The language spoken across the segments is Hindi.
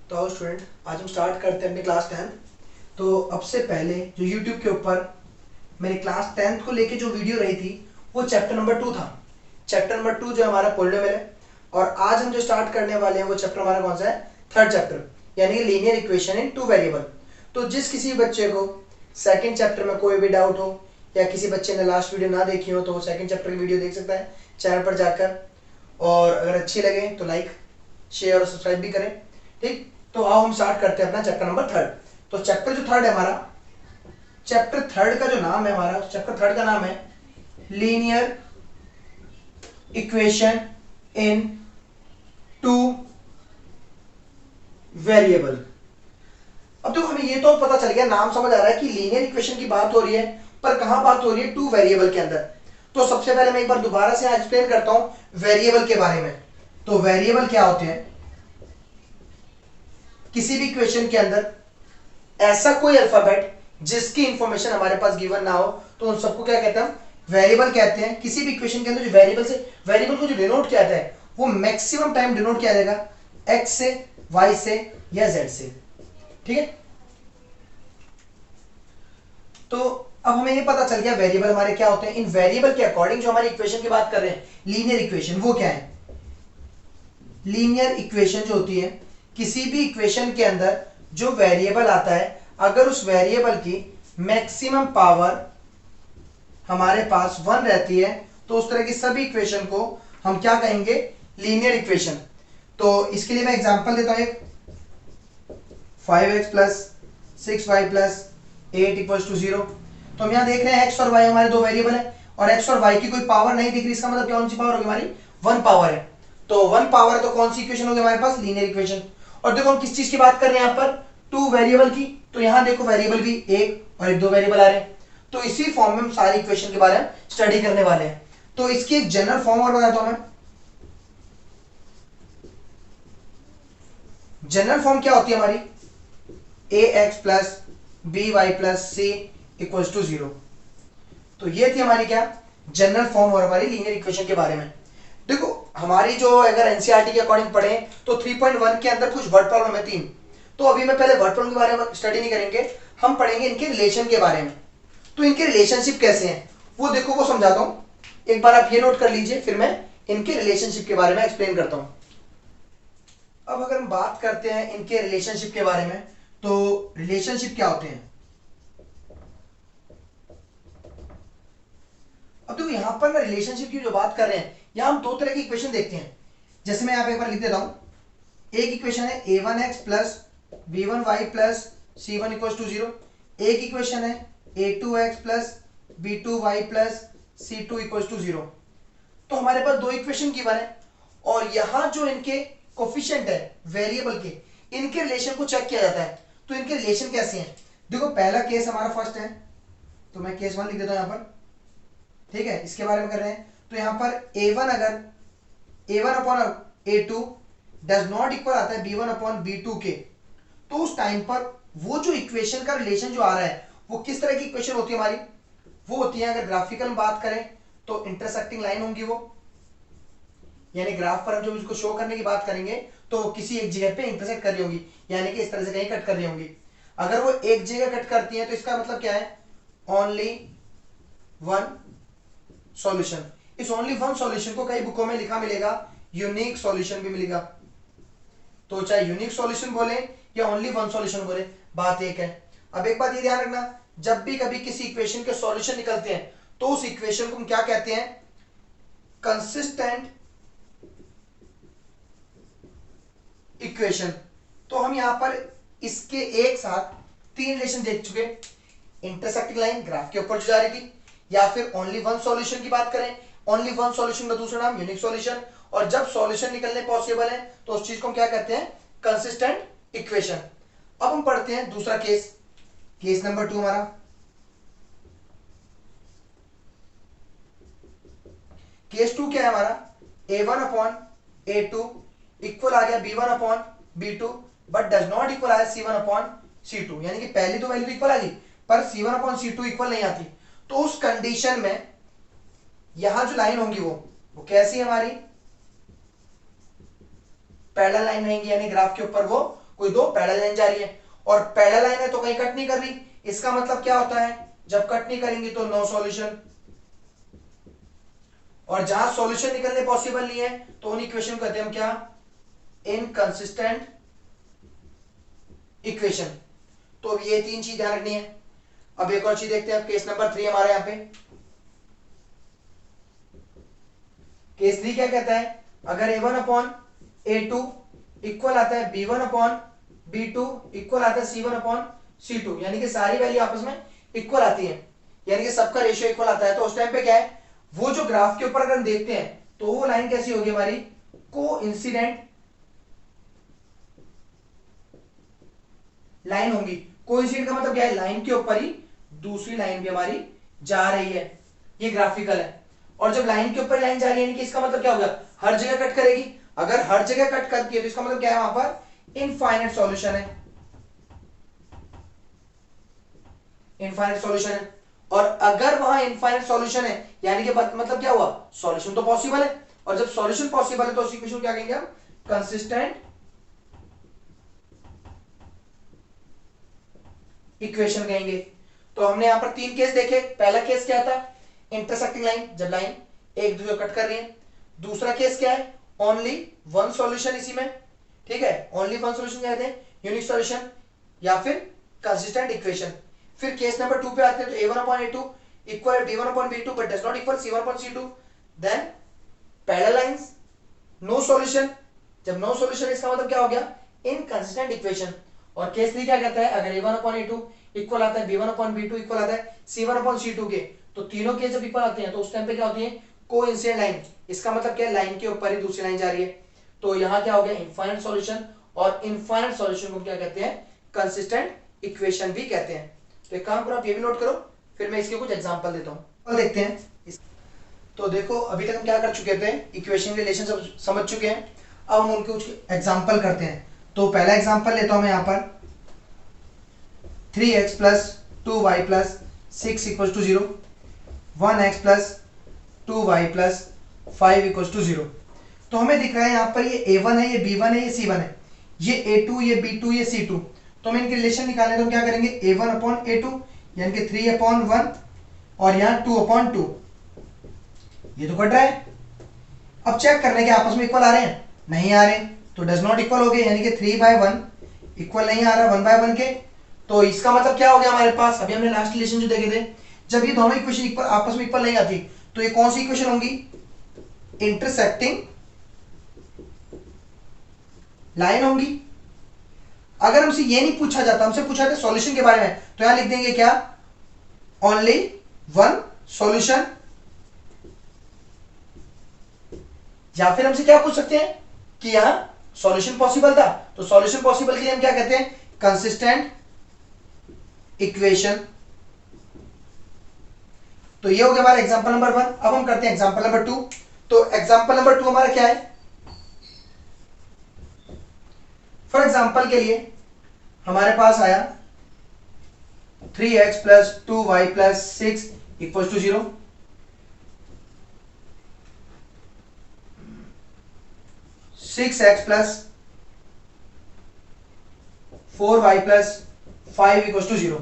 तो आओ स्टूडेंट, आज हम स्टार्ट करते हैं अपनी क्लास 10। तो अब से पहले जो यूट्यूब के ऊपर मेरी क्लास 10 को लेके जो वीडियो रही थी वो चैप्टर नंबर 2 था। चैप्टर नंबर 2 जो हमारा पोलिनोमियल है, और आज हम जो स्टार्ट करने वाले हैं वो चैप्टर हमारा कौन सा है? थर्ड चैप्टर, यानी कि linear equation in two variable. तो जिस किसी बच्चे को सेकंड चैप्टर में कोई भी डाउट हो या किसी बच्चे ने लास्ट वीडियो ना देखी हो तो वो सेकंड चैप्टर की वीडियो देख सकता है चैनल पर जाकर। और अगर अच्छी लगे तो लाइक शेयर और सब्सक्राइब भी करें। ठीक, तो आओ हम स्टार्ट करते हैं अपना चैप्टर नंबर थर्ड। तो चैप्टर जो थर्ड है हमारा, चैप्टर थर्ड का जो नाम है हमारा, चैप्टर थर्ड का नाम है linear equation in two variable. अब तो हमें ये तो पता चल गया, नाम समझ आ रहा है कि लीनियर इक्वेशन की बात हो रही है, पर कहां बात हो रही है? टू वेरिएबल के अंदर। तो सबसे पहले मैं एक बार दोबारा से एक्सप्लेन करता हूं वेरिएबल के बारे में। तो वेरिएबल क्या होते हैं? किसी भी इक्वेशन के अंदर ऐसा कोई अल्फाबेट जिसकी इंफॉर्मेशन हमारे पास गिवन ना हो, तो उन सबको क्या कहते हैं? हम वेरिएबल कहते हैं। किसी भी इक्वेशन के अंदर जो वेरिएबल को जो डिनोट किया जाता है वो मैक्सिमम टाइम डिनोट किया जाएगा एक्स से, वाई से या जेड से। ठीक है, तो अब हमें ये पता चल गया वेरिएबल हमारे क्या होते हैं। इन वेरिएबल के अकॉर्डिंग जो हमारी इक्वेशन की बात कर रहे हैं लीनियर इक्वेशन, वो क्या है? लीनियर इक्वेशन जो होती है, किसी भी इक्वेशन के अंदर जो वेरिएबल आता है, अगर उस वेरिएबल की मैक्सिमम पावर हमारे पास 1 रहती है तो उस तरह की सभी इक्वेशन को हम क्या कहेंगे? Linear equation. तो इसके लिए मैं एग्जांपल देता हूं एक, 5x plus 6y plus 8 equals to 0। तो हम यहां देख रहे हैं x और y हमारे दो वेरिएबल है, और x और y की कोई पावर नहीं दिख रही। इसका मतलब कौन सी पावर होगी हमारी? 1 पावर है। तो 1 पावर है तो कौन सी इक्वेशन होगी हमारे पास? Linear equation. और देखो हम किस चीज की बात कर रहे हैं यहाँ पर? टू वेरिएबल की। तो यहां देखो वेरिएबल भी एक और एक दो वेरिएबल आ रहे हैं, तो इसी फॉर्म में हम सारी इक्वेशन के बारे में स्टडी करने वाले हैं। तो इसकी एक जनरल फॉर्म और बताता हूं मैं। जनरल फॉर्म क्या होती है हमारी? A X plus B Y plus C equals to 0। तो ये थी हमारी क्या? जनरल फॉर्म और हमारी लीनियर इक्वेशन के बारे में। देखो हमारी जो अगर एनसीईआरटी के अकॉर्डिंग पढ़े तो 3.1 के अंदर कुछ वर्ड प्रॉब्लम है 3। तो अभी मैं पहले वर्ड प्रॉब्लम के बारे में स्टडी नहीं करेंगे, हम पढ़ेंगे इनके रिलेशन के बारे में। तो इनके रिलेशनशिप कैसे हैं वो देखो, वो समझाता हूं। एक बार आप ये नोट कर लीजिए, फिर मैं इनके रिलेशनशिप के बारे में एक्सप्लेन करता हूं। अब अगर हम बात करते हैं इनके रिलेशनशिप के बारे में, तो रिलेशनशिप क्या होते हैं? अब देखो यहां पर ना रिलेशनशिप की जो बात कर रहे हैं, यहां हम दो तरह की इक्वेशन देखते हैं। जैसे मैं यहां पे एक बार लिख देता हूं, एक इक्वेशन है a1x plus b1y plus c1 equal to 0। एक इक्वेशन है a2x plus b2y plus c2 equal to 0। तो हमारे पास दो इक्वेशन गिवन है, और यहां जो इनके कोफिशिएंट है वेरिएबल के, इनके रिलेशन को चेक किया जाता है। तो इनके रिलेशन कैसे हैं? देखो पहला केस हमारा फर्स्ट है, तो मैं केस 1 लिख देता हूं यहां पर। ठीक है, इसके बारे में कर रहे हैं। तो यहां पर a1 अगर a1 upon a2 does not equal आता है b1 अपॉन b2 के, तो उस टाइम पर वो जो इक्वेशन का रिलेशन जो आ रहा है वो किस तरह की इक्वेशन होती है हमारी? वो होती है, अगर ग्राफिकल बात करें तो इंटरसेक्टिंग लाइन होंगी वो, यानी ग्राफ पर हम जब उसको शो करने की बात करेंगे तो किसी एक जगह पे इंटरसेक्ट कर रही होंगी, यानी कि इस तरह से कहीं कट कर रही होंगी। अगर वो एक जगह कट करती है तो इसका मतलब क्या है? Only one solution. इस ओनली वन सॉल्यूशन को कई बुकों में लिखा मिलेगा यूनिक सॉल्यूशन भी मिलेगा। तो चाहे यूनिक सॉल्यूशन बोले या ओनली वन सॉल्यूशन बोले, बात एक है। अब एक बात ये ध्यान रखना, जब भी कभी किसी इक्वेशन के सॉल्यूशन निकलते हैं तो उस इक्वेशन को हम क्या कहते हैं? Consistent equation. तो हम यहां पर इसके एक साथ तीन रिलेशन देख चुके, इंटरसेक्टिंग लाइन ग्राफ के ऊपर जो जा रही थी, या फिर ओनली वन सॉल्यूशन की बात करें, ओनली वन सॉल्यूशन का दूसरा नाम यूनिक सॉल्यूशन। और जब सॉल्यूशन निकलने पॉसिबल है तो उस चीज को हम क्या कहते हैं? Consistent equation. अब हम पढ़ते हैं दूसरा केस, केस नंबर 2 हमारा। केस 2 क्या है हमारा? a1 अपॉन a2 इक्वल आ गया b1 upon b2, but does not equal आया c1 अपॉन c2, यानी कि पहली तो वैल्यू तो इक्वल आ गई पर c1 अपॉन c2 इक्वल नहीं आती। तो उस कंडीशन में यहां जो लाइन होंगी वो कैसी है हमारी? पैरेलल लाइन रहेंगी, यानी ग्राफ के ऊपर वो कोई दो पैरेलल लाइन जा रही है, और पैरेलल लाइन है तो कहीं कट नहीं कर रही, इसका मतलब क्या होता है, जब कट नहीं करेंगी तो नो सॉल्यूशन, और जहां सॉल्यूशन निकलने पॉसिबल नहीं है तो उन इक्वेशन को कहते हैं हम क्या, इनकंसिस्टेंट इक्वेशन। तो अब ये तीन चीज ध्यान रखनी है। अब एक और चीज देखते हैं, केस नंबर 3 हमारे यहां पे। केस 3 क्या कहता है, अगर a1 अपॉन a2 इक्वल आता है b1 अपॉन b2 इक्वल आता है c1 अपॉन c2, यानी कि सारी वैल्यू आपस में इक्वल आती है, यानी कि सबका रेशियो इक्वल आता है, तो उस टाइम पे क्या है, वो जो ग्राफ के ऊपर अगर हम देखते हैं तो वो लाइन कैसी होगी हमारी, को इंसिडेंट लाइन होंगी। को इंसिडेंट का मतलब क्या है, लाइन के ऊपर ही दूसरी लाइन भी हमारी जा रही है, ये ग्राफिकल है। और जब लाइन के ऊपर लाइन जा रही है, यानी कि इसका मतलब क्या होगा, हर जगह कट करेगी। अगर हर जगह कट करती है तो इसका मतलब क्या है, वहां पर इनफाइनाइट सॉल्यूशन है, इनफाइनाइट सॉल्यूशन है। और अगर वहां इनफाइनाइट सॉल्यूशन है, यानी कि मतलब क्या हुआ, सॉल्यूशन तो पॉसिबल है, और जब सॉल्यूशन पॉसिबल है तो उस इक्वेशन को क्या कहेंगे हम, कंसिस्टेंट इक्वेशन कहेंगे। तो हमने यहां पर तीन केस देखे। पहला केस क्या था, इंटरसेक्टिंग लाइन, जब लाइन एक दूसरे को कट कर रही है। दूसरा केस क्या है, ओनली वन सॉल्यूशन इसी में, ठीक है, ओनली वन सॉल्यूशन कहते हैं, यूनिक सॉल्यूशन या फिर कंसिस्टेंट इक्वेशन। फिर केस नंबर 2 पे आते हैं, तो a1 upon a2 equal b1 upon b2 but does not equal c1 upon c2, then parallel lines, no solution. जब नो सॉल्यूशन इसका मतलब क्या हो गया, इनकंसिस्टेंट इक्वेशन। और केस 3 क्या कहता है, अगर a1 upon a2 इक्वल आता है b1 upon b2 इक्वल आता है c1 upon c2 के, तो तीनों केस जब इक्वल आते हैं तो उस टाइम पे क्या होती है, कोइंसिडेंट लाइन। इसका मतलब क्या है, लाइन के ऊपर ही दूसरी लाइन जा रही है। तो यहां क्या हो गया, इनफाइनाइट सॉल्यूशन, और इनफाइनाइट सॉल्यूशन को क्या कहते हैं, कंसिस्टेंट इक्वेशन भी कहते हैं। तो एक काम करो, आप ये भी नोट करो, फिर मैं इसके कुछ एग्जांपल देता हूं, देखते हैं। तो देखो अभी तक हम क्या कर चुके थे, इक्वेशन रिलेशन समझ चुके हैं, अब हम उनके कुछ एग्जांपल करते हैं। तो पहला एग्जांपल लेता हूं मैं यहां पर, 3x plus 2y plus 6 equal to 0, 1x plus 2y plus 5 equal to 0। तो हमें दिख रहा है यहाँ पर ये a1 है, ये b1 है, ये c1 है, ये a2, ये b2, ये c2। तो हम इनके रिलेशन निकालने तो हम क्या करेंगे, a1 अपॉन a2 यानी कि 3 अपॉन 1, और यहाँ 2 अपॉन 2, ये तो कट रहा है। अब चेक करने के आपस में इक्वल आ रहे हैं, नहीं आ रहे, तो डज नॉट इक्वल हो गए, यानी कि 3/1 इक्वल नहीं आ रहा 1/1 के। तो इसका मतलब क्या हो गया हमारे पास, अभी हमने लास्ट रिलेशन जो देखे थे, जब ये दोनों इक्वेशन इक्वल आपस में इक्वल नहीं आती तो ये कौन सी इक्वेशन होंगी, इंटरसेक्टिंग लाइन होंगी। अगर हमसे ये नहीं पूछा जाता, हमसे पूछा जाता सॉल्यूशन के बारे में, तो यहां लिख देंगे क्या, ओनली वन सॉल्यूशन। या फिर हमसे क्या पूछ सकते हैं कि यहां सॉल्यूशन पॉसिबल था, तो सॉल्यूशन पॉसिबल के लिए हम क्या कहते हैं, कंसिस्टेंट इक्वेशन। तो ये हो गया हमारा एग्जांपल नंबर 1। अब हम करते हैं एग्जांपल नंबर 2। तो एग्जांपल नंबर 2 हमारा क्या है, फॉर एग्जांपल के लिए हमारे पास आया 3x plus 2y plus 6 equal to 0, 6x plus 4y plus 5 equal to 0।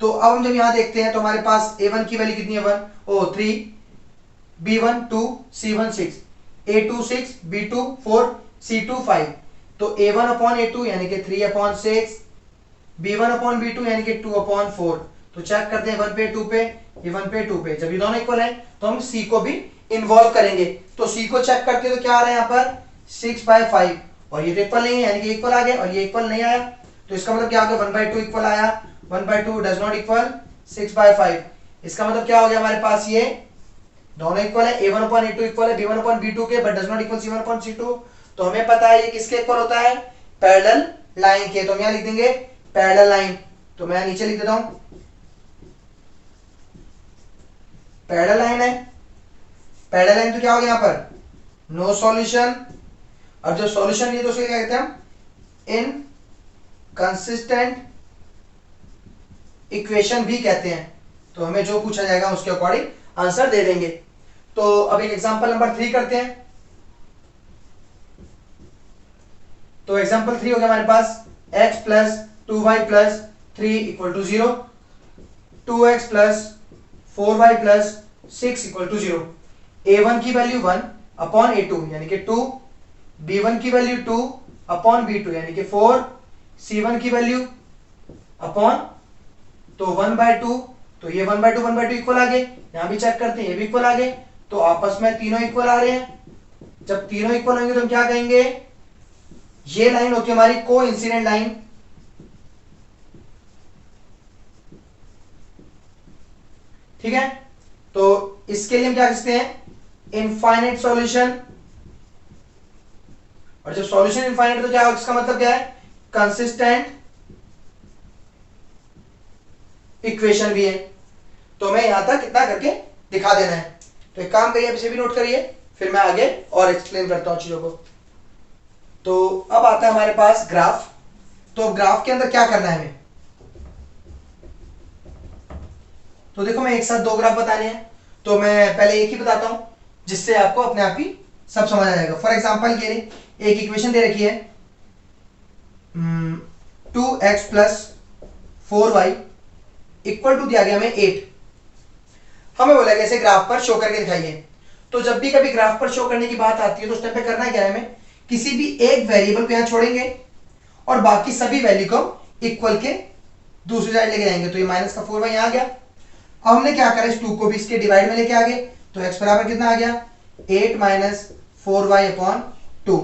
तो अब हम जब यहां देखते हैं तो हमारे पास a1 की वैल्यू कितनी है, 1, 3, b1 2, c1 6, a2 6, b2 4, c2 5। तो a1 अपॉन a2 यानी कि 3 अपॉन 6, b1 अपॉन b2 यानी कि 2 अपॉन 4। तो चेक करते हैं 1 पे 2 पे, ये 1 पे 2 पे, जब ये दोनों इक्वल है तो हम c को भी इन्वॉल्व करेंगे। तो c को चेक करते हैं तो क्या आ रहा है यहाँ पर, 6/5, और ये तो इक्वल नहीं है, यानी कि इक्वल आ गया, और ये इक्वल नहीं आया, तो इसका मतलब क्या हो गया, 1/2 इक्वल आया, 1/2 डज नॉट इक्वल 6/5। इसका मतलब क्या हो गया हमारे पास, ये दोनों इक्वल है, a1 अपॉन a2 इक्वल है b1 अपॉन b2 के, but does not equal c1 upon c2। तो हमें पता है ये किसके इक्वल होता है, पैरेलल लाइन के। तो हम यहां लिख देंगे पैरेलल लाइन। तो मैं नीचे लिख देता हूं, पैरेलल लाइन है, पैरेलल लाइन तो क्या हो गया यहां पर, नो सॉल्यूशन, और जो सॉल्यूशन नहीं तो उसे क्या कहते हैं हम, इनकंसिस्टेंट इक्वेशन भी कहते हैं। तो हमें जो पूछा जाएगा उसके अकॉर्डिंग आंसर दे देंगे। तो अब एक एग्जांपल नंबर 3 करते हैं। तो एग्जांपल 3 हो गया हमारे पास, x plus 2y plus 3 equal to 0, 2x plus 4y plus 6 equal to 0। a1 की वैल्यू 1 अपॉन a2 यानी कि 2, b1 की वैल्यू 2 अपॉन b2 यानी कि 4, c1 की वैल्यू अपॉन तो 1/2, तो ये 1/2 इक्वल आ गए। यहां भी चेक करते हैं, ये भी इक्वल आ गए, तो आपस में तीनों इक्वल आ रहे हैं। जब तीनों इक्वल होंगे तो हम क्या कहेंगे, ये लाइन होती है हमारी को इंसिडेंट लाइन। ठीक है, तो इसके लिए हम क्या कहते हैं, इनफाइनाइट सॉल्यूशन। और जब सॉल्यूशन इनफाइनाइट तो क्या, इसका मतलब क्या है, कंसिस्टेंट इक्वेशन भी है। तो मैं यहां तक कितना करके दिखा देना है। तो एक काम करिए, इसे भी नोट करिए, फिर मैं आगे और एक्सप्लेन करता हूं चीजों को। तो अब आता है हमारे पास ग्राफ। तो ग्राफ के अंदर क्या करना है हमें, तो देखो मैं एक साथ दो ग्राफ बताने हैं, तो मैं पहले एक ही बताता हूं जिससे आपको अपने आप ही सब समझ आ जाएगा। फॉर एग्जाम्पल ये एक इक्वेशन दे रखी है 2x plus 4y equal to दिया गया हमें 8। हमें बोला गया ऐसे ग्राफ पर शो करके दिखाइए। तो जब भी कभी ग्राफ पर शो करने की बात आती है तो उस टाइम पे करना क्या है, हमें किसी भी एक वेरिएबल को यहां छोड़ेंगे और बाकी सभी वैल्यू को इक्वल के दूसरी साइड लेके जाएंगे। तो ये माइनस का 4y यहां आ गया। अब हमने क्या करा, इस 2 को भी इसके डिवाइड में लेके आ गए, तो x बराबर कितना आ गया, 8 माइनस 4y अपॉन 2।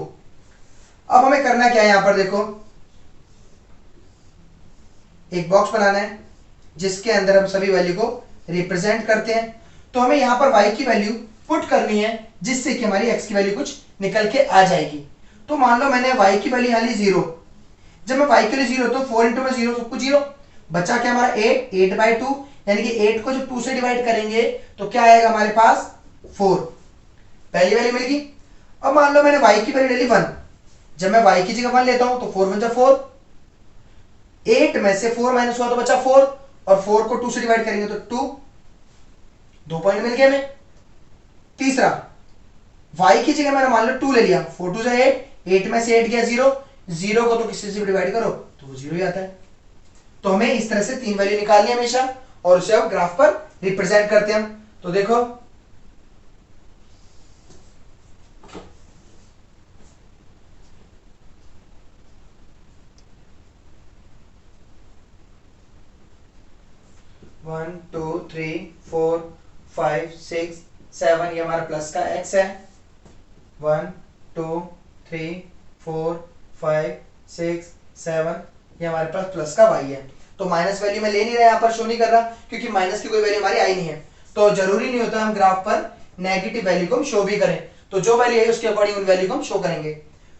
अब हमें करना क्या है, यहां पर देखो एक बॉक्स बनाना है जिसके अंदर हम सभी वैल्यू को रिप्रेजेंट करते हैं। तो हमें यहां पर y की वैल्यू पुट करनी है जिससे कि हमारी x की वैल्यू कुछ निकल के आ जाएगी। तो मान लो मैंने y की वैल्यू यहां ली 0। जब मैं y के लिए 0 तो 4 इंटू में 0 सब कुछ 0, बचा क्या हमारा 8/2 यानी कि 8 को जब 2 से डिवाइड करेंगे तो क्या आएगा हमारे पास 4, पहली वैल्यू मिल गई। अब मान लो मैंने y की वैल्यू ले ली 1, जब मैं y की जगह 1 लेता हूं तो 4 1 4, 8 में से 4 माइनस हुआ तो बचा 4, और 4 को 2 से डिवाइड करेंगे तो 2, 2 पॉइंट मिल गए हमें। तीसरा y की जगह मैंने मान लो 2 ले लिया, 4 2 से 8, 8 में से 8 गया 0, 0 को तो किसी से डिवाइड करो तो वो 0 ही आता है। तो हमें इस तरह से 3 वैल्यू निकालनी है हमेशा, और उसे अब ग्राफ पर रिप्रेजेंट करते हैं हम। तो देखो वन टू थ्री फोर 5 6 7, ये हमारा प्लस का x है। 1 2 3 4 5 6 7, ये हमारे पास प्लस का y है। तो माइनस वैल्यू में ले नहीं रहा, यहाँ पर शो नहीं कर रहा क्योंकि माइनस की कोई वैल्यू हमारी आई नहीं है। तो जरूरी नहीं होता हम ग्राफ पर नेगेटिव वैल्यू को हम शो भी करें, तो जो वैल्यू है उसके अकॉर्डिंग उन वैल्यू को हम शो करेंगे।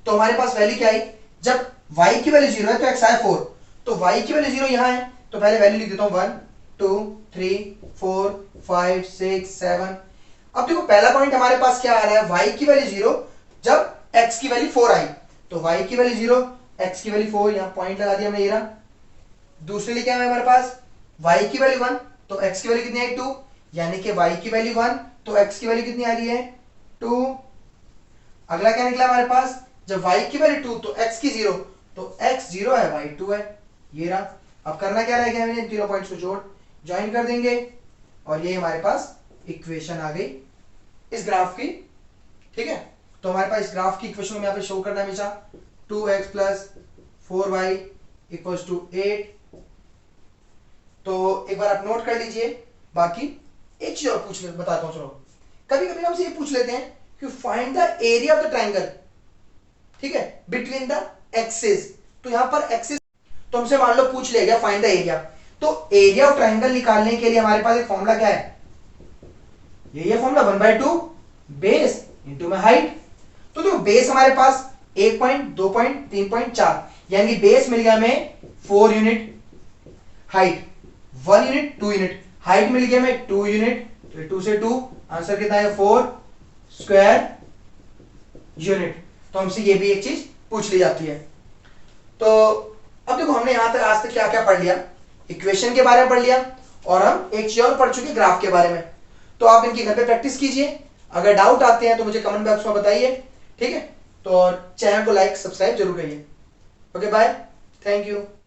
तो हमारे पास वैल्यू क्या आई, जब y की वैल्यू 0 है तो x आया 4, तो y की वैल्यू 0 यहाँ है, तो पहले वैल्यू लिख देता हूँ 1 2 3 4 5 6 7। अब देखो पहला पॉइंट हमारे पास क्या आ रहा है, y की वैल्यू 0 जब x की वैल्यू 4 आई, तो y की वैल्यू 0 x की वैल्यू 4, यहाँ पॉइंट लगा दिया हमने, ये रहा। दूसरे लिए क्या है हमारे पास, y की वैल्यू 1 तो x की वैल्यू कितनी आई 2, यानी कि y की वैल्यू 1 तो x की वैल्यू कितनी आ रही है 2। अगला क्या निकला हमारे पास, जब y की वैल्यू 2 तो x की 0, तो x 0 है y 2 है, ये रहा। अब करना क्या रह गया, इन तीनों पॉइंट्स को जोड़ ज्वाइन कर देंगे और ये हमारे पास इक्वेशन आ गई इस ग्राफ की। ठीक है, तो हमारे पास इस ग्राफ की इक्वेशन में यहाँ पे शो करना है हमेशा 2x plus 4y equals to 8। तो एक बार आप नोट कर लीजिए। बाकी एक चीज और बताता हूं, चलो कभी कभी हमसे ये पूछ लेते हैं कि find the area of the triangle, ठीक है, बिटवीन द एक्सिस। तो यहां पर एक्सिस, तो हमसे मान लो पूछ लिया गया फाइंड द एरिया, तो एरिया ऑफ ट्राइंगल निकालने के लिए हमारे पास एक फॉर्मूला क्या है, ये फॉर्मूला 1/2 बेस इंटू में हाइट। तो देखो बेस हमारे पास 1 पॉइंट 2 पॉइंट 3 पॉइंट 4, यानी बेस मिल गया हमें 4 unit, height 1 unit 2 unit, height मिल गया हमें 2 यूनिट, तो 2 से 2 आंसर कितना है 4 स्क्वायर यूनिट। तो हमसे ये भी एक चीज पूछ ली जाती है। तो अब देखो हमने यहां तक आज तक क्या क्या पढ़ लिया, इक्वेशन के बारे में पढ़ लिया और हम एक चीज और पढ़ चुके ग्राफ के बारे में। तो आप इनकी घर पे प्रैक्टिस कीजिए, अगर डाउट आते हैं तो मुझे कमेंट बॉक्स में बताइए। ठीक है, तो चैनल को लाइक सब्सक्राइब जरूर करिए। Okay bye. Thank you.